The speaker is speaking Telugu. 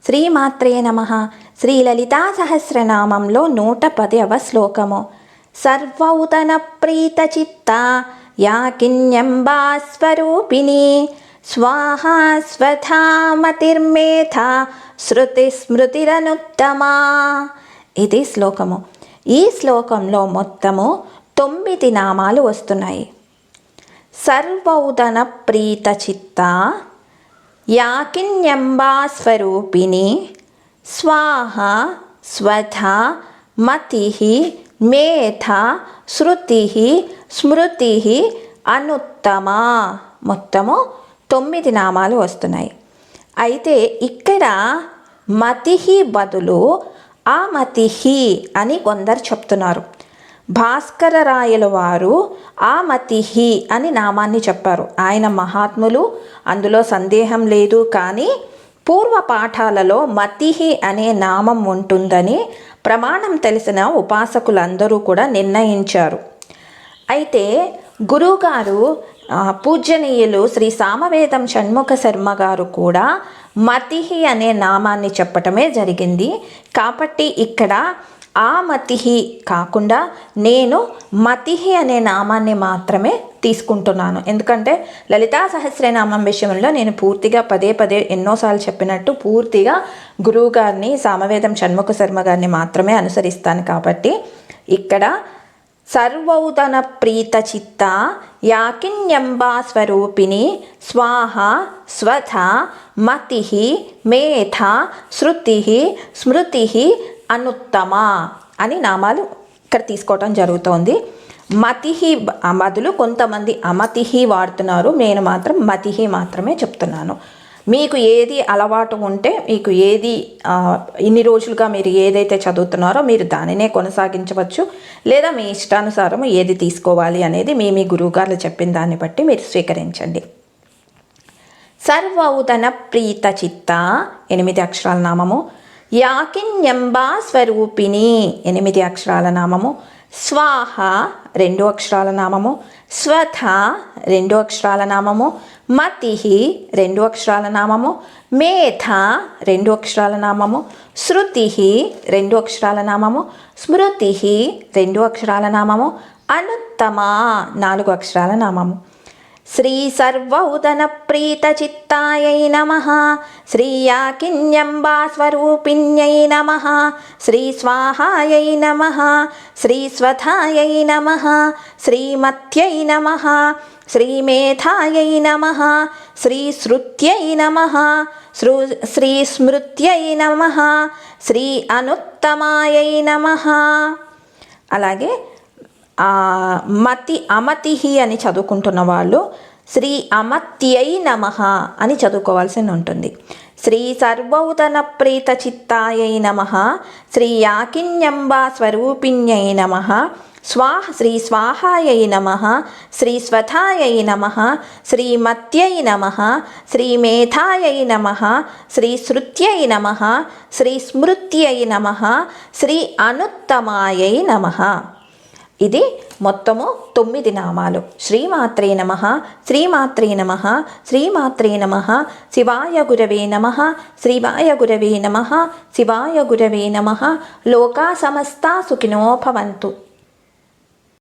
శ్రీమాత్రే నమః. శ్రీ లలితా సహస్రనామంలో 110వ శ్లోకము. సర్వౌతన ప్రీత చిత్త యా కిన్యంబా స్వరూపిణి స్వాహా స్వధా మతిర్మేధా శృతి స్మృతిరనుత్తమా. ఇది శ్లోకము. ఈ శ్లోకంలో మొత్తము 9 నామాలు వస్తున్నాయి. సర్వౌదన ప్రీత చిత్త యాకిన్యంబా స్వరూపిణి స్వాహ స్వధ మతి మేధ శృతి స్మృతి అనుత్తమ. మొత్తము 9 నామాలు వస్తున్నాయి. అయితే ఇక్కడ మతి బదులు అమతి అని కొందరు చెప్తున్నారు. భాస్కర రాయల వారు ఆమతి అని నామాన్ని చెప్పారు. ఆయన మహాత్ములు, అందులో సందేహం లేదు. కానీ పూర్వ పాఠాలలో మతి అనే నామం ఉంటుందని ప్రమాణం తెలిసిన ఉపాసకులందరూ కూడా నిర్ణయించారు. అయితే గురువుగారు పూజనీయులు శ్రీ సామవేదం షణ్ముఖ శర్మ గారు కూడా మతి అనే నామాన్ని చెప్పటమే జరిగింది. కాబట్టి ఇక్కడ ఆ మతి కాకుండా నేను మతి అనే నామాన్ని మాత్రమే తీసుకుంటున్నాను. ఎందుకంటే లలితా సహస్రనామం విషయంలో నేను పూర్తిగా పదే ఎన్నోసార్లు చెప్పినట్టు పూర్తిగా గురువు గారిని సామవేదం షణ్ముఖ శర్మ గారిని మాత్రమే అనుసరిస్తాను. కాబట్టి ఇక్కడ సర్వౌదన ప్రీత చిత్త యాకిన్యంబా స్వరూపిణి స్వాహ స్వధ మతి మేధ శృతి స్మృతి అనుత్తమ అని నామాలు ఇక్కడ తీసుకోవటం జరుగుతోంది. మతి బదులు కొంతమంది అమతి వాడుతున్నారు. నేను మాత్రం మతి మాత్రమే చెప్తున్నాను. మీకు ఏది అలవాటు ఉంటే, మీకు ఏది ఇన్ని రోజులుగా మీరు ఏదైతే చదువుతున్నారో మీరు దానినే కొనసాగించవచ్చు. లేదా మీ ఇష్టానుసారం ఏది తీసుకోవాలి అనేది మీ గురువుగారు చెప్పిన దాన్ని బట్టి మీరు స్వీకరించండి. సర్వౌదన ప్రీత చిత్త 8 అక్షరాల నామము. యాకిన్యంబా స్వరూపిణి 8 అక్షరాల నామము. స్వాహ 2 అక్షరాల నామము. స్వధ 2 అక్షరాల నామము. మతి 2 అక్షరాల నామము. మేధ 2 అక్షరాల నామము. శృతి 2 అక్షరాల నామము. స్మృతి 2 అక్షరాల నామము. అనుత్తమ 4 అక్షరాల నామము. శ్రీ సర్వౌదన ప్రీత చిత్తాయై నమః. శ్రీ యాకిన్యంబా స్వరూపిణ్యై నమః. శ్రీ స్వాహాయై నమః. శ్రీ స్వధాయై నమః. శ్రీమత్యై నమః. శ్రీమేధాయై నమః. శ్రీ శృత్యై నమః. శ్రీ స్మృత్యై నమః. శ్రీ అనుత్తమాయై నమః. అలాగే అమతి అని చదువుకుంటున్న వాళ్ళు శ్రీ అమత్యై నమః అని చదువుకోవాల్సి ఉంటుంది. శ్రీ సర్వౌదన ప్రీత చిత్తాయై నమః. శ్రీ యాకిన్యంబా స్వరూపిణ్యై నమః. శ్రీ స్వాహాయై నమః. శ్రీ స్వధాయై నమః. శ్రీ మత్యై నమః. శ్రీ మేధాయై నమః. శ్రీ శృత్యై నమః. శ్రీ స్మృత్యై నమః. శ్రీ అనుత్తమాయై నమః. ఇది మొత్తము 9 నామాలు. శ్రీమాత్రే నమః. శ్రీమాత్రే నమః. శ్రీమాత్రే నమః. శివాయ గురవే నమః. శ్రీవాయ గురవే నమః. శివాయ గురవే నమః. లోకా సమస్తా సుఖినో భవంతు.